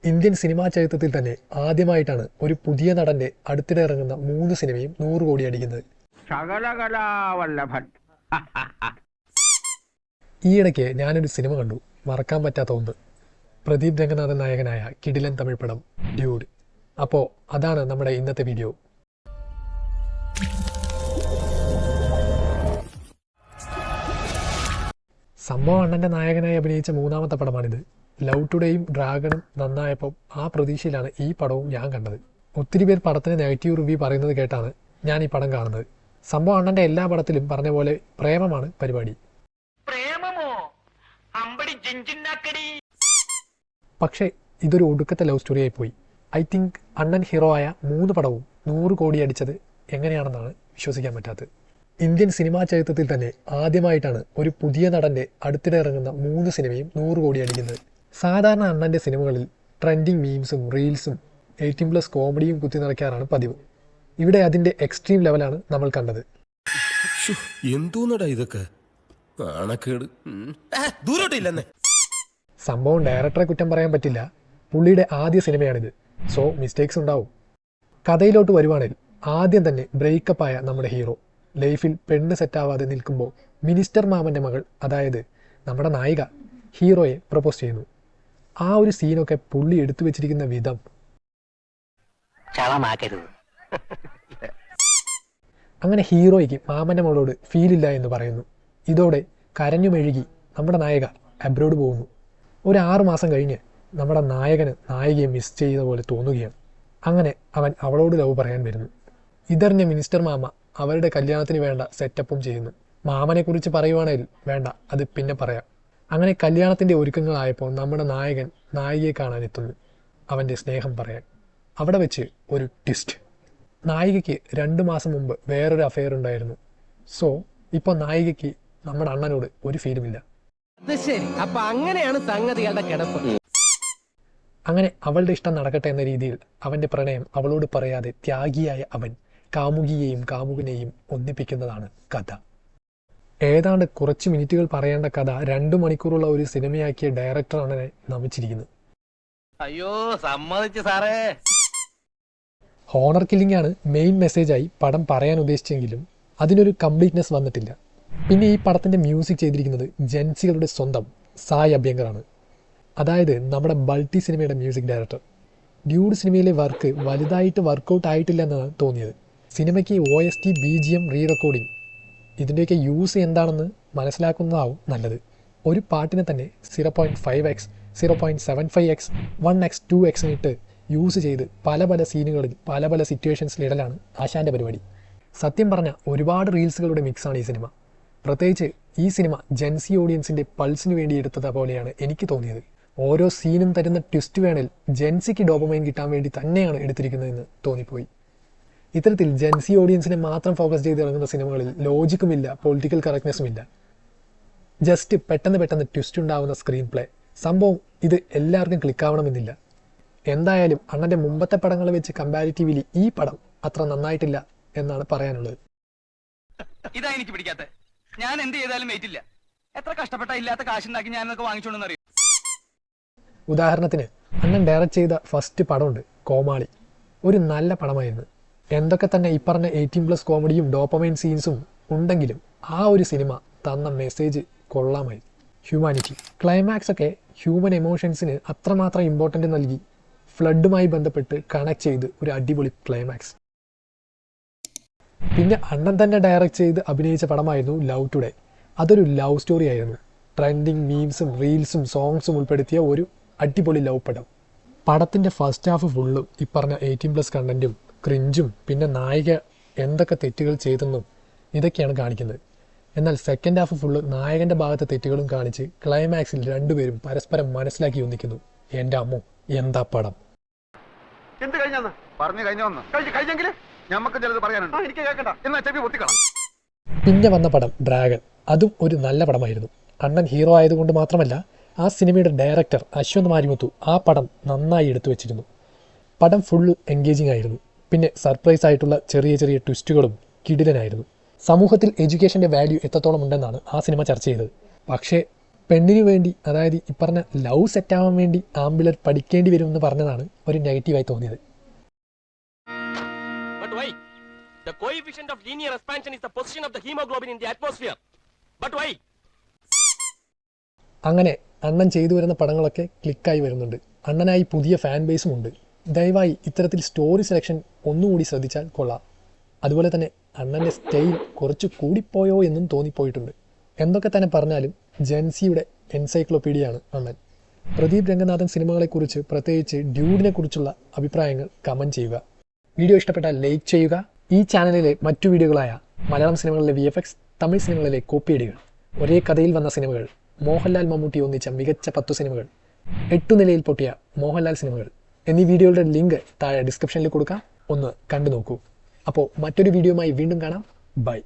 Indian cinema ചരിത്രത്തിൽ തന്നെ ആദ്യമായിട്ടാണ് ഒരു പുതിയ നടന്റെ അടുത്തിടെ ഇറങ്ങുന്ന 3 സിനിമയും 100 കോടി അടിക്കുന്നത്. ഈയിടയ്ക്ക് ഞാനൊരു സിനിമ കണ്ടു, മറക്കാൻ പറ്റാത്ത ഒന്ന്. പ്രദീപ് രംഗനാഥൻ നായകനായ കിടിലൻ തമിഴ് പടം ഡ്യൂഡ്. അപ്പോൾ അതാണ് നമ്മുടെ ഇന്നത്തെ വീഡിയോ. സംഭവം അണ്ണൻ്റെ നായകനായി അഭിനയിച്ച 3ാമത്തെ പടമാണിത്. ലവ് ടുഡേയും ഡ്രാഗണും നന്നായപ്പോൾ ആ പ്രതീക്ഷയിലാണ് ഈ പടവും ഞാൻ കണ്ടത്. ഒത്തിരി പേർ പടത്തിന് നെഗറ്റീവ് റിവ്യൂ പറയുന്നത് കേട്ടാണ് ഞാൻ ഈ പടം കാണുന്നത്. സംഭവം അണ്ണൻ്റെ എല്ലാ പടത്തിലും പറഞ്ഞ പോലെ പ്രേമമാണ് പരിപാടി. പക്ഷേ ഇതൊരു ഒടുക്കത്തെ ലവ് സ്റ്റോറിയായി പോയി. ഐ തിങ്ക് അണ്ണൻ ഹീറോ ആയ 3 പടവും 100 കോടി അടിച്ചത് എങ്ങനെയാണെന്നാണ് വിശ്വസിക്കാൻ പറ്റാത്തത്. ഇന്ത്യൻ സിനിമാ ചരിത്രത്തിൽ തന്നെ ആദ്യമായിട്ടാണ് ഒരു പുതിയ നടന്റെ അടുത്തിടെ ഇറങ്ങുന്ന 3 സിനിമയും 100 കോടി അടിക്കുന്നത്. സാധാരണ അണ്ണൻ്റെ സിനിമകളിൽ ട്രെൻഡിങ് മീംസും റീൽസും 18+ കോമഡിയും കുത്തി നിറയ്ക്കാറാണ് പതിവ്. ഇവിടെ അതിന്റെ എക്സ്ട്രീം ലെവലാണ് നമ്മൾ കണ്ടത്. സംഭവം ഡയറക്ടറെ കുറ്റം പറയാൻ പറ്റില്ല, പുള്ളിയുടെ ആദ്യ സിനിമയാണിത്, സോ മിസ്റ്റേക്സ് ഉണ്ടാവും. കഥയിലോട്ട് വരുവാണെങ്കിൽ ആദ്യം തന്നെ ബ്രേക്കപ്പ് ആയ നമ്മുടെ ഹീറോ ലൈഫിൽ പെണ്ണ് സെറ്റാവാതെ നിൽക്കുമ്പോൾ മിനിസ്റ്റർ മാമൻ്റെ മകൾ, അതായത് നമ്മുടെ നായിക, ഹീറോയെ പ്രപ്പോസ് ചെയ്യുന്നു. ആ ഒരു സീനൊക്കെ പുള്ളി എടുത്തു വെച്ചിരിക്കുന്ന വിധം അങ്ങനെ ഹീറോയ്ക്ക് മാമൻ്റെ മകളോട് ഫീലില്ല എന്ന് പറയുന്നു. ഇതോടെ കരഞ്ഞു മെഴുകി നമ്മുടെ നായിക അബ്രോഡ് പോകുന്നു. ഒരു 6 മാസം കഴിഞ്ഞ് നമ്മുടെ നായകന് നായികയെ മിസ് ചെയ്ത പോലെ തോന്നുകയാണ്. അങ്ങനെ അവൻ അവളോട് ലവ് പറയാൻ വരുന്നു. ഇതറിഞ്ഞ മിനിസ്റ്റർ മാമ അവരുടെ കല്യാണത്തിന് വേണ്ട സെറ്റപ്പും ചെയ്യുന്നു. മാമനെക്കുറിച്ച് പറയുവാണെങ്കിൽ വേണ്ട, അത് പിന്നെ പറയാം. അങ്ങനെ കല്യാണത്തിൻ്റെ ഒരുക്കങ്ങളായപ്പോൾ നമ്മുടെ നായകൻ നായികയെ കാണാനെത്തുന്നു, അവൻ്റെ സ്നേഹം പറയാൻ. അവിടെ വെച്ച് ഒരു ട്വിസ്റ്റ്. നായികയ്ക്ക് 2 മാസം മുമ്പ് വേറൊരു അഫെയർ ഉണ്ടായിരുന്നു. സോ ഇപ്പോൾ നായികയ്ക്ക് നമ്മുടെ അണ്ണനോട് ഒരു ഫീലുമില്ല. അങ്ങനെ അവളുടെ ഇഷ്ടം നടക്കട്ടെ എന്ന രീതിയിൽ അവൻ്റെ പ്രണയം അവളോട് പറയാതെ ത്യാഗിയായ അവൻ കാമുകിയെയും കാമുകനെയും ഒന്നിപ്പിക്കുന്നതാണ് കഥ. ഏതാണ്ട് കുറച്ച് മിനിറ്റുകൾ പറയേണ്ട കഥ 2 മണിക്കൂറുള്ള ഒരു സിനിമയാക്കിയ ഡയറക്ടറാണ് നമിച്ചിരിക്കുന്നത്. അയ്യോ സമ്മതിച്ചു സാറേ. ഹോണർ കില്ലിംഗ് ആണ് മെയിൻ മെസ്സേജായി പടം പറയാൻ ഉദ്ദേശിച്ചെങ്കിലും അതിനൊരു കംപ്ലീറ്റ്നെസ് വന്നിട്ടില്ല. പിന്നെ ഈ പടത്തിൻ്റെ മ്യൂസിക് ചെയ്തിരിക്കുന്നത് ജെൻസികളുടെ സ്വന്തം സായ് അഭ്യങ്കറാണ്, അതായത് നമ്മുടെ ബൾട്ടി സിനിമയുടെ മ്യൂസിക് ഡയറക്ടർ. ഡ്യൂഡ് സിനിമയിലെ വർക്ക് വലുതായിട്ട് വർക്കൗട്ട് ആയിട്ടില്ല എന്നാണ് തോന്നിയത്. സിനിമയ്ക്ക് OST, BGM, റീ റെക്കോർഡിംഗ് ഇതിൻ്റെയൊക്കെ യൂസ് എന്താണെന്ന് മനസ്സിലാക്കുന്നതാവും നല്ലത്. ഒരു പാട്ടിനെ തന്നെ 0.5x, 0.75x, 1x, 2x ഇട്ട് യൂസ് ചെയ്ത് പല സീനുകളിൽ പല സിറ്റുവേഷൻസിലിടലാണ് ആശാൻ്റെ പരിപാടി. സത്യം പറഞ്ഞാൽ ഒരുപാട് റീൽസുകളുടെ മിക്സാണ് ഈ സിനിമ. പ്രത്യേകിച്ച് ഈ സിനിമ ജെൻസി ഓഡിയൻസിൻ്റെ പൾസിന് വേണ്ടി എടുത്തത് പോലെയാണ് എനിക്ക് തോന്നിയത്. ഓരോ സീനും തരുന്ന ട്വിസ്റ്റ് വേണേൽ ജെൻസിക്ക് ഡോപമൈൻ കിട്ടാൻ വേണ്ടി തന്നെയാണ് എടുത്തിരിക്കുന്നതെന്ന് തോന്നിപ്പോയി. ഇത്തരത്തിൽ ജെൻസി ഓഡിയൻസിനെ മാത്രം ഫോക്കസ് ചെയ്ത് ഇറങ്ങുന്ന സിനിമകളിൽ ലോജിക്കുമില്ല, പൊളിറ്റിക്കൽ കറക്റ്റ്നെസ്സും ഇല്ല. ജസ്റ്റ് പെട്ടെന്ന് ട്വിസ്റ്റ് ഉണ്ടാവുന്ന സ്ക്രീൻ പ്ലേ. സംഭവം ഇത് എല്ലാവർക്കും ക്ലിക്കാവണമെന്നില്ല. എന്തായാലും അണ്ണൻ്റെ മുമ്പത്തെ പടങ്ങളെ വെച്ച് കമ്പാരിറ്റീവ്ലി ഈ പടം അത്ര നന്നായിട്ടില്ല എന്നാണ് പറയാനുള്ളത്. ഇതാ എനിക്ക് പിടിക്കാത്ത. ഞാൻ എന്ത് ചെയ്താലും വെയിറ്റില്ല. എത്ര കഷ്ടപ്പെട്ട ഇല്ലാത്ത കാശുണ്ടാക്കി ഞാൻ വാങ്ങിച്ചോണ്ടെന്ന് അറിയാം. ഉദാഹരണത്തിന് അണ്ണൻ ഡയറക്റ്റ് ചെയ്ത ഫസ്റ്റ് പടമുണ്ട് കോമാളി, ഒരു നല്ല പടമായിരുന്നു. എന്തൊക്കെ തന്നെ ഈ പറഞ്ഞ 18+ കോമഡിയും ഡോപ്പമൈൻ സീൻസും ഉണ്ടെങ്കിലും ആ ഒരു സിനിമ തന്ന മെസ്സേജ് കൊള്ളാമായി. ഹ്യൂമാനിറ്റി ക്ലൈമാക്സ് ഒക്കെ ഹ്യൂമൻ എമോഷൻസിന് അത്രമാത്രം ഇമ്പോർട്ടൻ്റ് നൽകി ഫ്ലഡുമായി ബന്ധപ്പെട്ട് കണക്ട് ചെയ്ത് ഒരു അടിപൊളി ക്ലൈമാക്സ്. പിന്നെ അണ്ണൻ തന്നെ ഡയറക്റ്റ് ചെയ്ത് അഭിനയിച്ച പടമായിരുന്നു ലവ് ടുഡേ. അതൊരു ലവ് സ്റ്റോറി ആയിരുന്നു. ട്രെൻഡിങ് മീംസും റീൽസും സോങ്സും ഉൾപ്പെടുത്തിയ ഒരു അടിപൊളി ലവ് പടം. പടത്തിൻ്റെ ഫസ്റ്റ് ഹാഫ് ഫുള്ളും ഈ പറഞ്ഞ 18+ കണ്ടൻറ്റും ക്രിഞ്ചും പിന്നെ നായിക എന്തൊക്കെ തെറ്റുകൾ ചെയ്തെന്നും ഇതൊക്കെയാണ് കാണിക്കുന്നത്. എന്നാൽ സെക്കൻഡ് ഹാഫ് ഫുള്ള് നായകൻ്റെ ഭാഗത്തെ തെറ്റുകളും കാണിച്ച് ക്ലൈമാക്സിൽ രണ്ടുപേരും പരസ്പരം മനസ്സിലാക്കി ഒന്നിക്കുന്നു. എൻ്റെ അമ്മോ, എന്താ പടം! എന്ത് കഴിഞ്ഞാന്ന് പറഞ്ഞു കഴിഞ്ഞെങ്കിൽ ഞമ്മക്ക് ചിലത് പറയാനുണ്ട്, എനിക്ക് കേൾക്കണ്ട എന്നാ ചെവി പൊത്തിക്കണം. പിന്നെ വന്ന പടം ഡ്രാഗൺ. അതും ഒരു നല്ല പടമായിരുന്നു. അണ്ണൻ ഹീറോ ആയതുകൊണ്ട് മാത്രമല്ല, ആ സിനിമയുടെ ഡയറക്ടർ അശ്വന്ത് മാരിമുത്തു ആ പടം നന്നായി എടുത്തു വെച്ചിരുന്നു. പടം ഫുൾ എൻഗേജിങ് ആയിരുന്നു. പിന്നെ സർപ്രൈസ് ആയിട്ടുള്ള ചെറിയ ട്വിസ്റ്റുകളും കിടിലനായിരുന്നു. സമൂഹത്തിൽ എഡ്യൂക്കേഷൻ്റെ വാല്യൂ എത്രത്തോളം ഉണ്ടെന്നാണ് ആ സിനിമ ചർച്ച ചെയ്തത്. പക്ഷേ പെണ്ണിനു വേണ്ടി, അതായത് ഈ പറഞ്ഞ ലവ് സെറ്റാവാൻ വേണ്ടി ആമ്പിളർ പഠിക്കേണ്ടി വരുമെന്ന് പറഞ്ഞതാണ് ഒരു നെഗറ്റീവായി തോന്നിയത്. But why? The coefficient of linear expansion is the position of the hemoglobin in the atmosphere. But why? അങ്ങനെ അണ്ണൻ ചെയ്തു വരുന്ന പടങ്ങളൊക്കെ ക്ലിക്കായി വരുന്നുണ്ട്. അണ്ണനായി പുതിയ ഫാൻ ബേസും ഉണ്ട്. ദയവായി ഇത്തരത്തിൽ സ്റ്റോറി സെലക്ഷൻ ഒന്നുകൂടി ശ്രദ്ധിച്ചാൽ കൊള്ളാം. അതുപോലെ തന്നെ അണ്ണൻ്റെ സ്റ്റൈൽ കുറച്ച് കൂടിപ്പോയോ എന്നും തോന്നിപ്പോയിട്ടുണ്ട്. എന്തൊക്കെ തന്നെ പറഞ്ഞാലും ജെൻസിയുടെ എൻസൈക്ലോപീഡിയയാണ് അണ്ണൻ. പ്രദീപ് രംഗനാഥൻ സിനിമകളെക്കുറിച്ച്, പ്രത്യേകിച്ച് ഡ്യൂഡിനെ കുറിച്ചുള്ള അഭിപ്രായങ്ങൾ കമൻറ്റ് ചെയ്യുക. വീഡിയോ ഇഷ്ടപ്പെട്ടാൽ ലൈക്ക് ചെയ്യുക. ഈ ചാനലിലെ മറ്റു വീഡിയോകളായ മലയാളം സിനിമകളിലെ VFX, തമിഴ് സിനിമകളിലെ കോപ്പിയടികൾ, ഒരേ കഥയിൽ വന്ന സിനിമകൾ, മോഹൻലാൽ മമ്മൂട്ടി ഒന്നിച്ച മികച്ച 10 സിനിമകൾ, 8 നിലയിൽ പൊട്ടിയ മോഹൻലാൽ സിനിമകൾ എന്നീ വീഡിയോകളുടെ ലിങ്ക് താഴെ ഡിസ്ക്രിപ്ഷനിൽ കൊടുക്കാം. ഒന്ന് കണ്ടു നോക്കൂ. അപ്പോൾ മറ്റൊരു വീഡിയോയുമായി വീണ്ടും കാണാം. ബൈ.